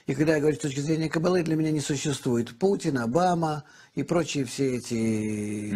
И когда я говорю с точки зрения Каббалы, для меня не существует Путин, Обама и прочие все эти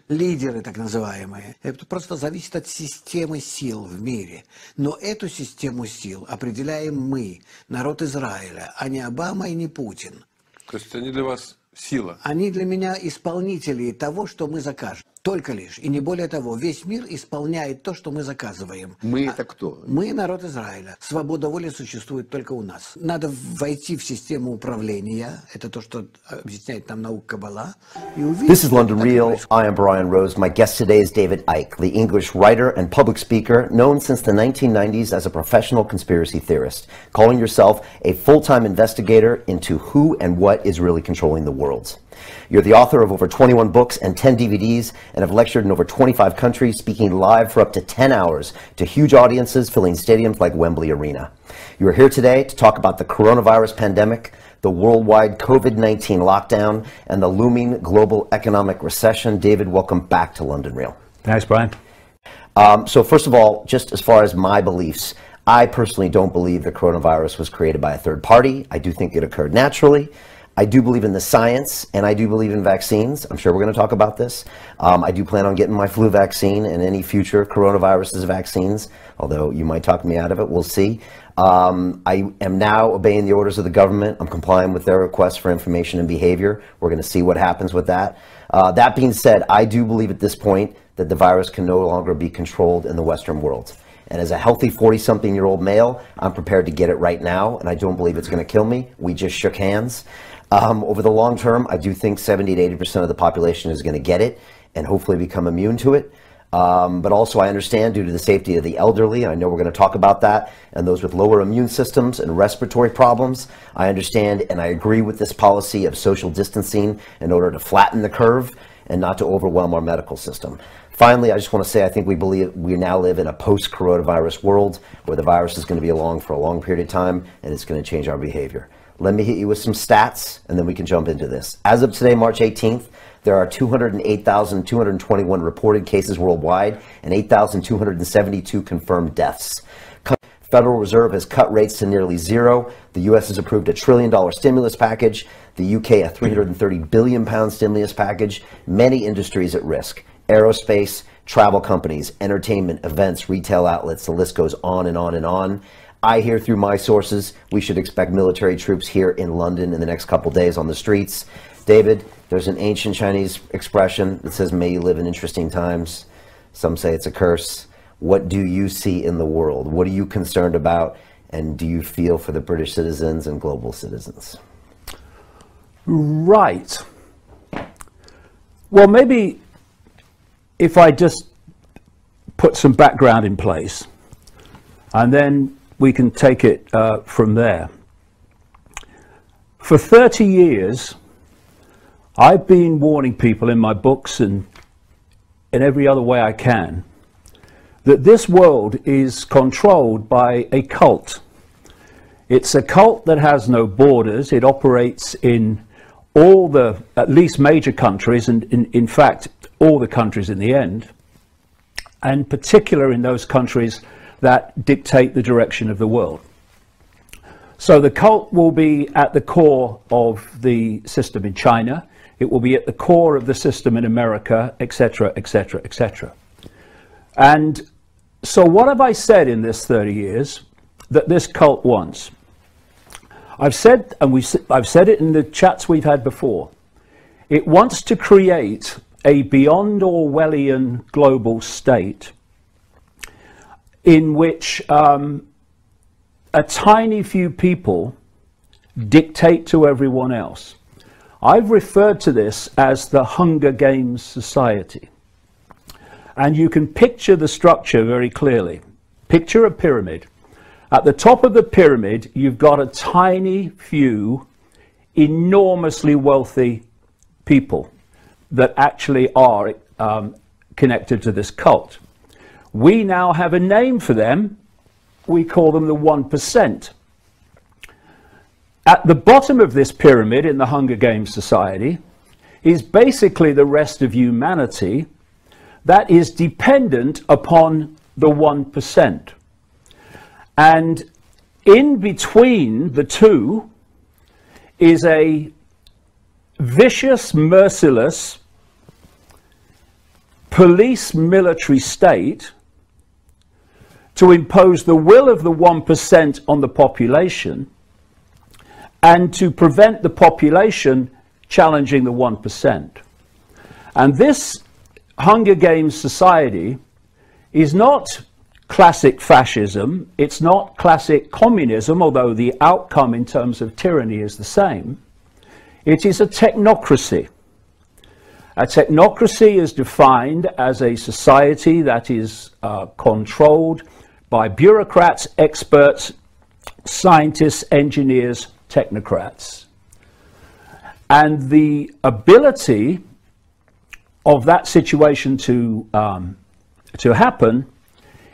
лидеры так называемые. Это просто зависит от системы сил в мире. Но эту систему сил определяем мы, народ Израиля, а не Обама и не Путин. То есть они для вас сила? Они для меня исполнители того, что мы закажем. Только лишь. И не более того. Весь мир исполняет то, что мы заказываем. Мы это кто? Мы народ Израиля. Свобода воли существует только у нас. Надо войти в систему управления. Это то, что объясняет нам наука Каббала. This is London Real. I am Brian Rose. My guest today is Дейвид Айк, the English writer and public speaker known since the 1990s as a professional conspiracy theorist, calling yourself a full-time investigator into who and what is really controlling the world. You're the author of over 21 books and 10 DVDs and have lectured in over 25 countries, speaking live for up to 10 hours to huge audiences filling stadiums like Wembley Arena. You are here today to talk about the coronavirus pandemic, the worldwide COVID-19 lockdown, and the looming global economic recession. David, welcome back to London Real. Thanks, Brian. So first of all, just as far as my beliefs, I personally don't believe the coronavirus was created by a third party. I do think it occurred naturally. I do believe in the science, and I do believe in vaccines. I'm sure we're going to talk about this. I do plan on getting my flu vaccine and any future coronaviruses vaccines, although you might talk me out of it. We'll see. I am now obeying the orders of the government. I'm complying with their requests for information and behavior. We're going to see what happens with that. That being said, I do believe at this point that the virus can no longer be controlled in the Western world. And as a healthy 40-something-year-old male, I'm prepared to get it right now, and I don't believe it's going to kill me. We just shook hands. Over the long term, I do think 70 to 80% of the population is going to get it and hopefully become immune to it. But also I understand, due to the safety of the elderly, I know we're going to talk about that, and those with lower immune systems and respiratory problems, I understand and I agree with this policy of social distancing in order to flatten the curve and not to overwhelm our medical system. Finally, I just want to say I think we now live in a post-coronavirus world where the virus is going to be along for a long period of time and it's going to change our behavior. Let me hit you with some stats, and then we can jump into this. As of today, March 18th, there are 208,221 reported cases worldwide and 8,272 confirmed deaths. Federal Reserve has cut rates to nearly zero. The U.S. has approved a $1 trillion stimulus package. The U.K. a £330 billion stimulus package. Many industries at risk. Aerospace, travel companies, entertainment, events, retail outlets, the list goes on and on and on. I hear through my sources we should expect military troops here in London in the next couple days on the streets. David, there's an ancient Chinese expression that says, may you live in interesting times. Some say it's a curse. What do you see in the world? What are you concerned about? And do you feel for the British citizens and global citizens? Right. Well, maybe if I just put some background in place, and then we can take it from there. For 30 years, I've been warning people in my books and in every other way I can that this world is controlled by a cult. It's a cult that has no borders. It operates in all the, at least major countries, and in fact, all the countries in the end, and particular in those countries that dictate the direction of the world. So the cult will be at the core of the system in China. It will be at the core of the system in America, etc., etc., etc. And so what have I said in this 30 years that this cult wants? I've said, and I've said it in the chats we've had before, it wants to create a beyond Orwellian global state in which a tiny few people dictate to everyone else. I've referred to this as the Hunger Games society. And you can picture the structure very clearly. Picture a pyramid. At the top of the pyramid, you've got a tiny few enormously wealthy people that actually are connected to this cult. We now have a name for them. We call them the 1%. At the bottom of this pyramid in the Hunger Games society is basically the rest of humanity that is dependent upon the 1%. And in between the two, is a vicious, merciless police military state to impose the will of the 1% on the population and to prevent the population challenging the 1%. And this Hunger Games society is not classic fascism, it's not classic communism, although the outcome in terms of tyranny is the same. It is a technocracy. A technocracy is defined as a society that is controlled by bureaucrats, experts, scientists, engineers, technocrats. And the ability of that situation to happen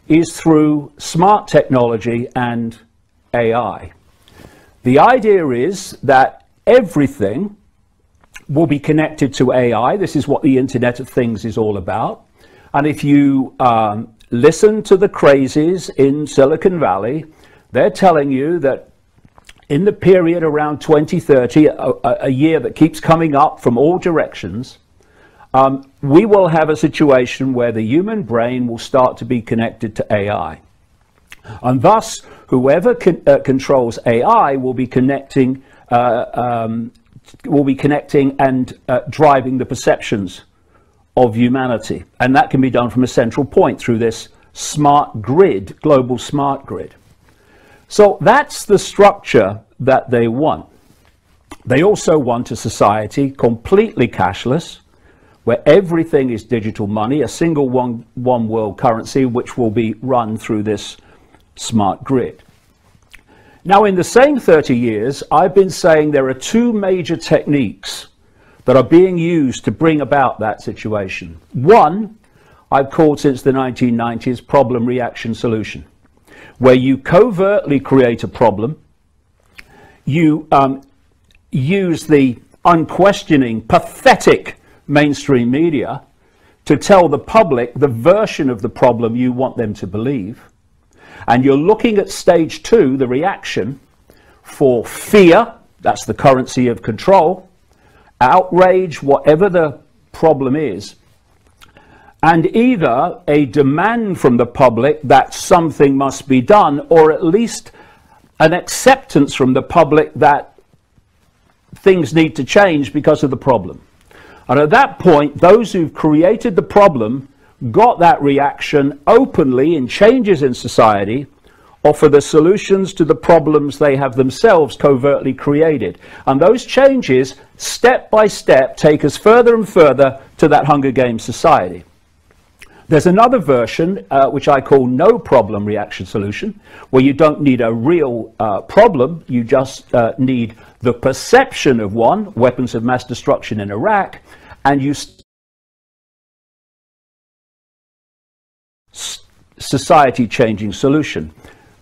is through smart technology and AI. The idea is that everything will be connected to AI. This is what the Internet of Things is all about. And if you listen to the crazies in Silicon Valley, they're telling you that in the period around 2030, a year that keeps coming up from all directions, we will have a situation where the human brain will start to be connected to AI. And thus, whoever controls AI will be connecting and driving the perceptions of humanity. And that can be done from a central point through this smart grid, global smart grid. So that's the structure that they want. They also want a society completely cashless, where everything is digital money, a single one world currency, which will be run through this smart grid. Now, in the same 30 years, I've been saying there are two major techniques that are being used to bring about that situation. One, I've called since the 1990s problem, reaction, solution, where you covertly create a problem, you use the unquestioning, pathetic mainstream media to tell the public the version of the problem you want them to believe. And you're looking at stage two, the reaction, for fear, that's the currency of control, outrage, whatever the problem is, and either a demand from the public that something must be done, or at least an acceptance from the public that things need to change because of the problem. And at that point, those who've created the problem got that reaction openly in changes in society, offer the solutions to the problems they have themselves covertly created. And those changes, step by step, take us further and further to that Hunger Games society. There's another version, which I call no problem reaction solution, where you don't need a real problem, you just need the perception of one, weapons of mass destruction in Iraq, and you society-changing solution.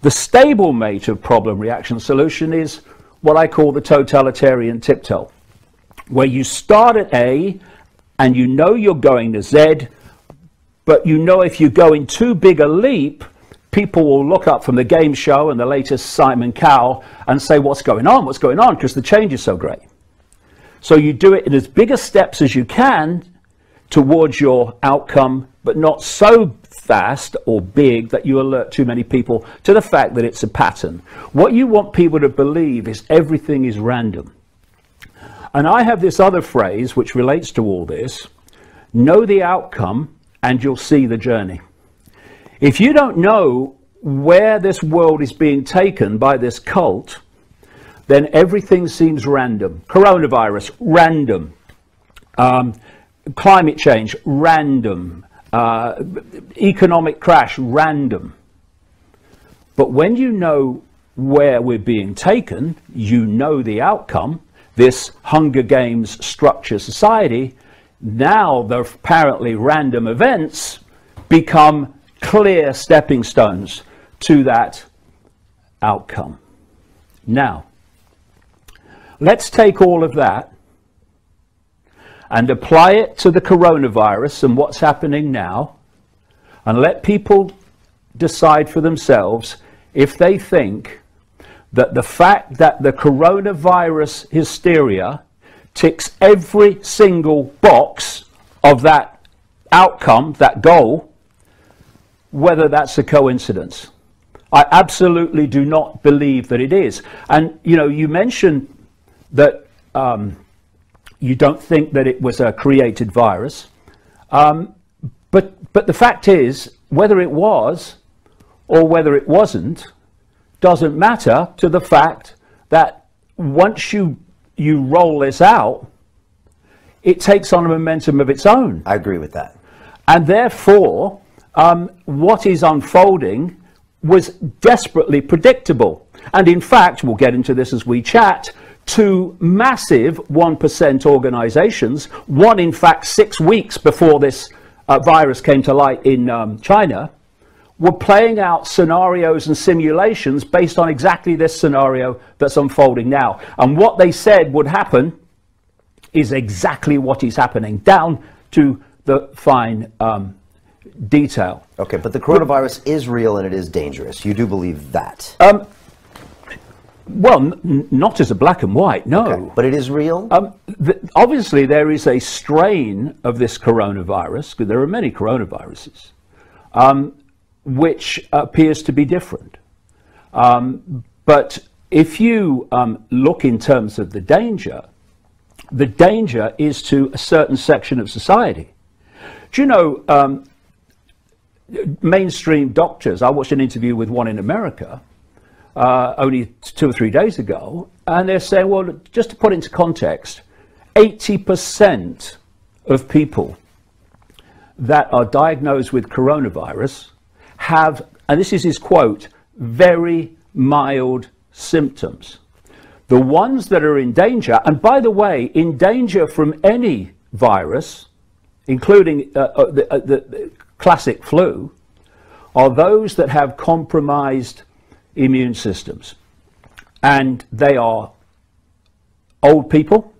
The stablemate of problem reaction solution is what I call the totalitarian tiptoe, where you start at A and you know you're going to Z, but you know if you go in too big a leap, people will look up from the game show and the latest Simon Cowell and say, what's going on, because the change is so great. So you do it in as big a steps as you can towards your outcome, but not so fast or big that you alert too many people to the fact that it's a pattern. What you want people to believe is everything is random. And I have this other phrase which relates to all this: know the outcome and you'll see the journey. If you don't know where this world is being taken by this cult, then everything seems random. Coronavirus, random. Climate change, random. Economic crash, random. But when you know where we're being taken, you know the outcome, this Hunger Games structure society, now the apparently random events become clear stepping stones to that outcome. Now, let's take all of that and apply it to the coronavirus and what's happening now, and let people decide for themselves if they think that the fact that the coronavirus hysteria ticks every single box of that outcome, that goal, whether that's a coincidence. I absolutely do not believe that it is. And, you know, you mentioned that you don't think that it was a created virus. But the fact is, whether it was or whether it wasn't, doesn't matter to the fact that once you roll this out, it takes on a momentum of its own. I agree with that. And therefore, what is unfolding was desperately predictable. And in fact, we'll get into this as we chat, two massive 1% organizations, one in fact 6 weeks before this virus came to light in China, were playing out scenarios and simulations based on exactly this scenario that's unfolding now. And what they said would happen is exactly what is happening, down to the fine detail. Okay, but the coronavirus is real and it is dangerous. You do believe that? Well, not as a black and white, no. Okay, but it is real? Obviously, there is a strain of this coronavirus, because there are many coronaviruses, which appears to be different. But if you look in terms of the danger is to a certain section of society. Do you know, mainstream doctors, I watched an interview with one in America only 2 or 3 days ago, and they're saying, well, just to put into context, 80% of people that are diagnosed with coronavirus have, and this is his quote, very mild symptoms. The ones that are in danger, and by the way, in danger from any virus, including the classic flu, are those that have compromised immune systems. And they are old people,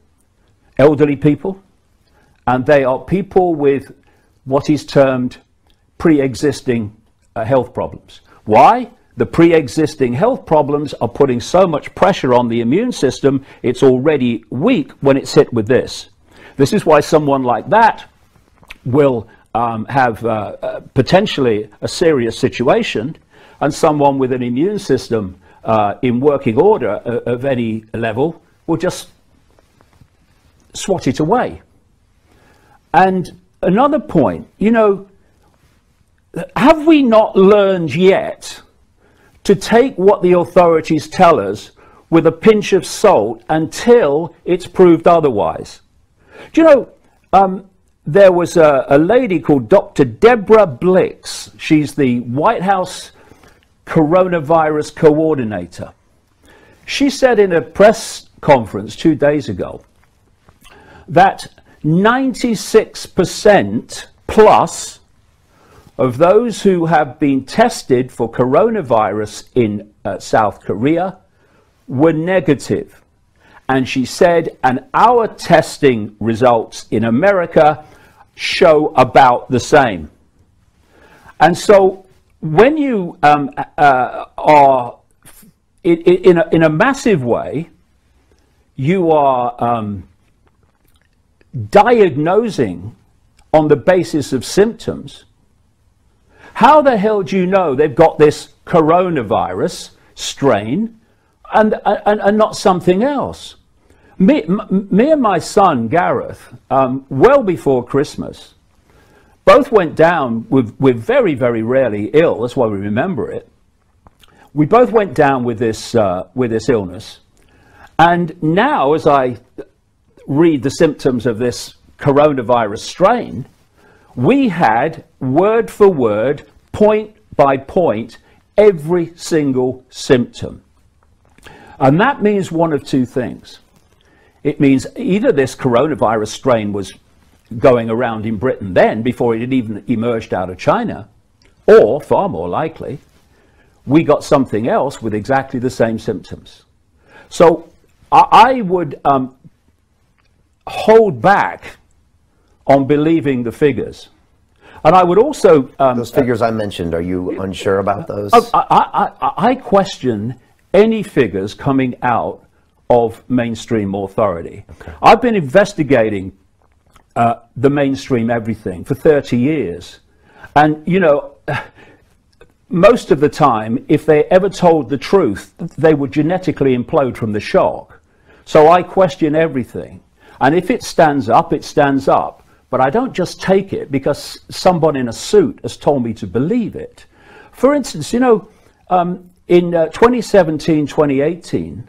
elderly people, and they are people with what is termed pre-existing health problems. Why? The pre-existing health problems are putting so much pressure on the immune system, it's already weak when it's hit with this. This is why someone like that will have potentially a serious situation, and someone with an immune system in working order of any level will just swat it away. And another point, you know, have we not learned yet to take what the authorities tell us with a pinch of salt until it's proved otherwise? Do you know, there was a lady called Dr. Deborah Blix. She's the White House coronavirus coordinator. She said in a press conference 2 days ago that 96% plus of those who have been tested for coronavirus in South Korea were negative. And she said, and our testing results in America show about the same. And so when you are in a massive way, you are diagnosing on the basis of symptoms. How the hell do you know they've got this coronavirus strain and not something else? Me and my son Gareth, well before Christmas, both went down with very, very rarely ill. That's why we remember it. We both went down with this illness, and now as I read the symptoms of this coronavirus strain, we had word for word, point by point, every single symptom. And that means one of two things. It means either this coronavirus strain was going around in Britain then, before it had even emerged out of China, or, far more likely, we got something else with exactly the same symptoms. So I would hold back on believing the figures. And I would also... those figures I mentioned, are you unsure about those? I question any figures coming out of mainstream authority. Okay. I've been investigating the mainstream everything for 30 years. And, you know, most of the time, if they ever told the truth, they would genetically implode from the shock. So I question everything. And if it stands up, it stands up. But I don't just take it because someone in a suit has told me to believe it. For instance, you know, in 2017, 2018,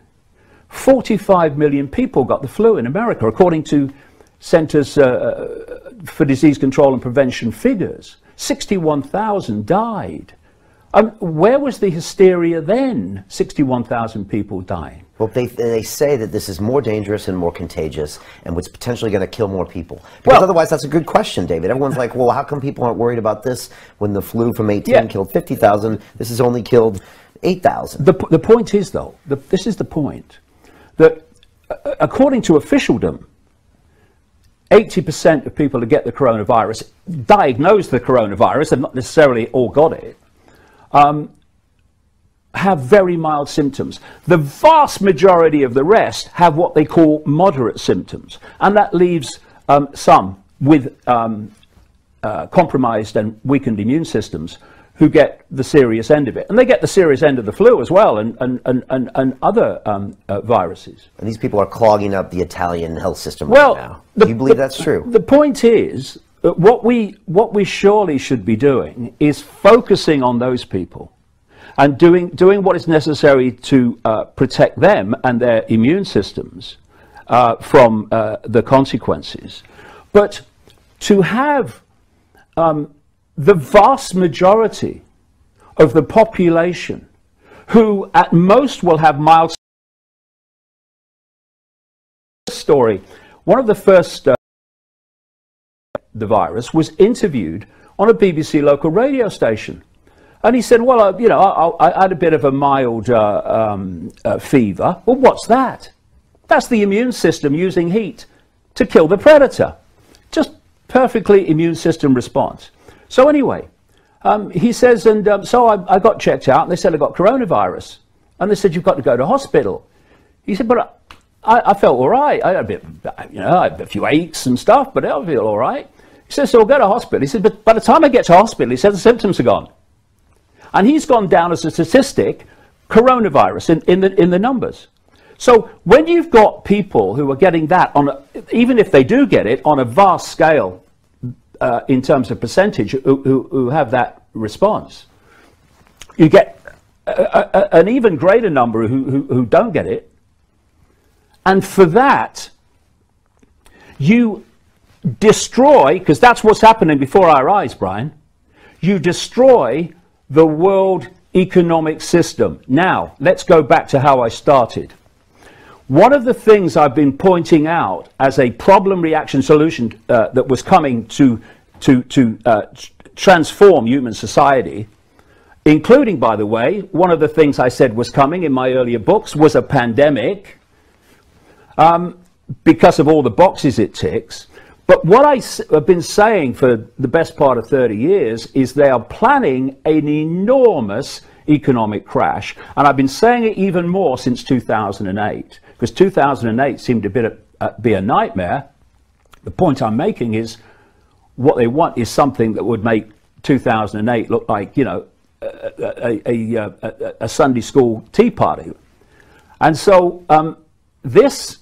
45 million people got the flu in America, according to Centers for Disease Control and Prevention figures. 61,000 died. Where was the hysteria then? 61,000 people dying. Well, they say that this is more dangerous and more contagious and what's potentially going to kill more people. Because otherwise, that's a good question, David. Everyone's like, well, how come people aren't worried about this when the flu from 18 killed 50,000? This has only killed 8,000. The point is, though, this is the point, that according to officialdom, 80% of people who get the coronavirus, diagnose the coronavirus, and not necessarily all got it, have very mild symptoms. The vast majority of the rest have what they call moderate symptoms, and that leaves some with compromised and weakened immune systems who get the serious end of it. And they get the serious end of the flu as well, and other viruses. And these people are clogging up the Italian health system right now. Do you believe that's true? The point is that what we surely should be doing is focusing on those people and doing what is necessary to protect them and their immune systems from the consequences. But to have the vast majority of the population who at most will have mild story. One of the first the virus was interviewed on a BBC local radio station, and he said, well, you know, I had a bit of a mild fever. Well, what's that? That's the immune system using heat to kill the predator. Just perfectly immune system response. So anyway, he says, and so I got checked out, and they said I got coronavirus, and they said you've got to go to hospital. He said, but I felt all right. I had a bit, you know, I had a few aches and stuff, but I feel all right. He says, so I'll go to hospital. He said, but by the time I get to hospital, he said the symptoms are gone. And he's gone down as a statistic, coronavirus in the numbers. So when you've got people who are getting that on, even if they do get it on a vast scale in terms of percentage, who have that response, you get an even greater number who don't get it. And for that, you destroy, because that's what's happening before our eyes, Brian, you destroy the world economic system. Now, let's go back to how I started. One of the things I've been pointing out as a problem reaction solution that was coming to transform human society, including, by the way, one of the things I said was coming in my earlier books was a pandemic, because of all the boxes it ticks. But what I have been saying for the best part of 30 years is they are planning an enormous economic crash. And I've been saying it even more since 2008, because 2008 seemed to be a nightmare. The point I'm making is what they want is something that would make 2008 look like, you know, a Sunday school tea party. And so this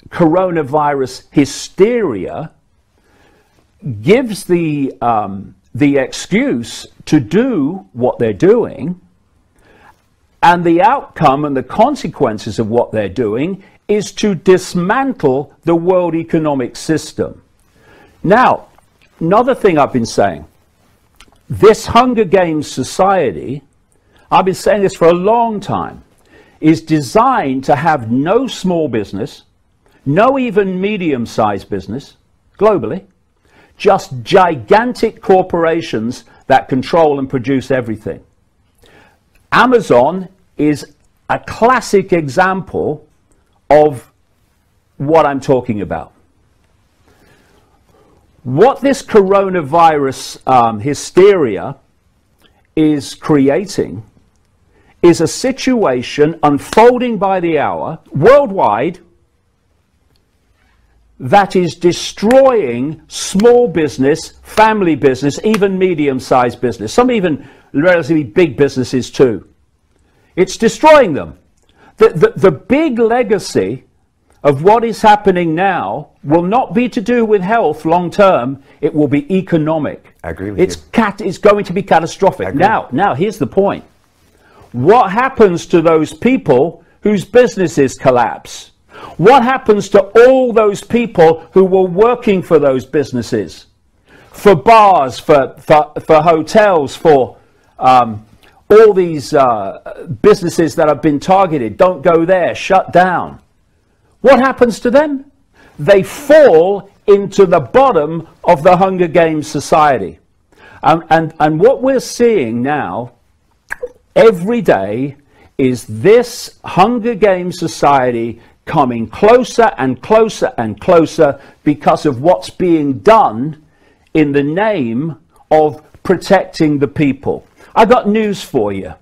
coronavirus hysteria gives the excuse to do what they're doing, and the outcome and the consequences of what they're doing is to dismantle the world economic system. Now, another thing I've been saying, this Hunger Games society, I've been saying this for a long time, is designed to have no small business, no even medium-sized business, globally, just gigantic corporations that control and produce everything. Amazon is a classic example of what I'm talking about. What this coronavirus hysteria is creating is a situation unfolding by the hour worldwide that is destroying small business, family business, even medium-sized business, some even relatively big businesses too. It's destroying them. The big legacy of what is happening now will not be to do with health long term, it will be economic. I agree with you. It's going to be catastrophic. Now, here's the point. What happens to those people whose businesses collapse? What happens to all those people who were working for those businesses? For bars, for hotels, for all these businesses that have been targeted, don't go there, shut down. What happens to them? They fall into the bottom of the Hunger Games society. And what we're seeing now, every day, is this Hunger Games society coming closer and closer and closer because of what's being done in the name of protecting the people. I got news for you.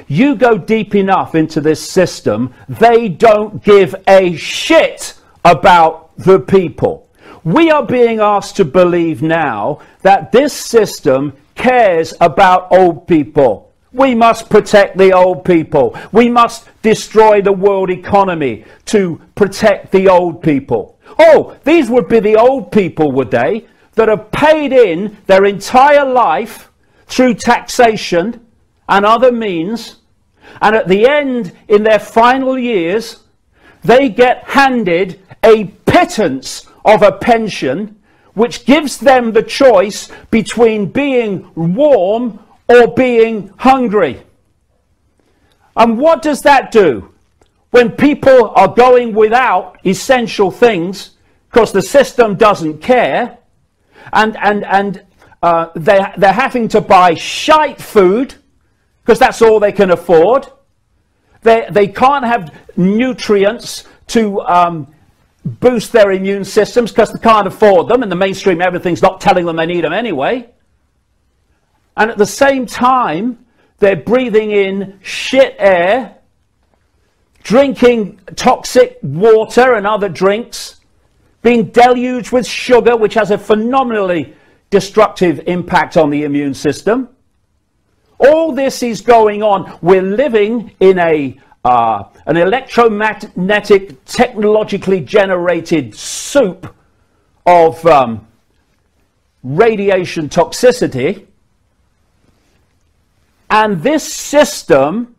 You go deep enough into this system, they don't give a shit about the people. We are being asked to believe now that this system cares about old people. We must protect the old people. We must destroy the world economy to protect the old people. Oh, these would be the old people, would they, that have paid in their entire life through taxation and other means, and at the end, in their final years, they get handed a pittance of a pension which gives them the choice between being warm or being hungry. And what does that do? When people are going without essential things because the system doesn't care, and they're having to buy shite food because that's all they can afford. They can't have nutrients to boost their immune systems because they can't afford them, and the mainstream everything's not telling them they need them anyway. And at the same time, they're breathing in shit air, drinking toxic water and other drinks, being deluged with sugar, which has a phenomenally destructive impact on the immune system. All this is going on. We're living in an electromagnetic, technologically generated soup of radiation toxicity. And this system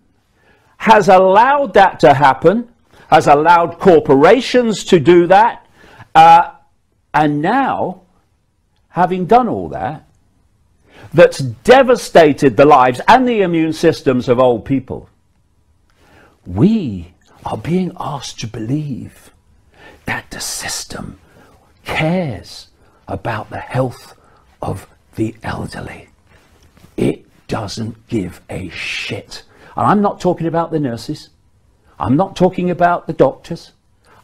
has allowed that to happen, has allowed corporations to do that. And now, having done all that, that's devastated the lives and the immune systems of old people, we are being asked to believe that the system cares about the health of the elderly. It doesn't give a shit. And I'm not talking about the nurses. I'm not talking about the doctors.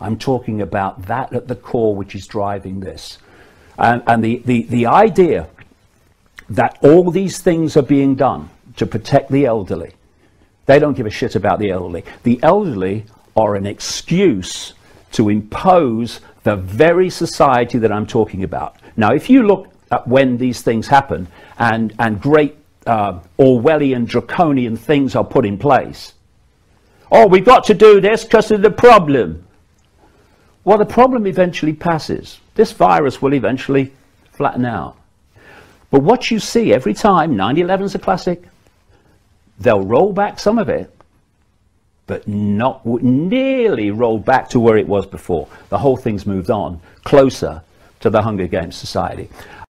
I'm talking about that at the core which is driving this. And the idea that all these things are being done to protect the elderly, they don't give a shit about the elderly. The elderly are an excuse to impose the very society that I'm talking about. Now, if you look at when these things happen and great Orwellian, draconian things are put in place. Oh, we've got to do this because of the problem. Well, the problem eventually passes. This virus will eventually flatten out. But what you see every time, 9/11's a classic, they'll roll back some of it, but not nearly roll back to where it was before. The whole thing's moved on closer to the Hunger Games society.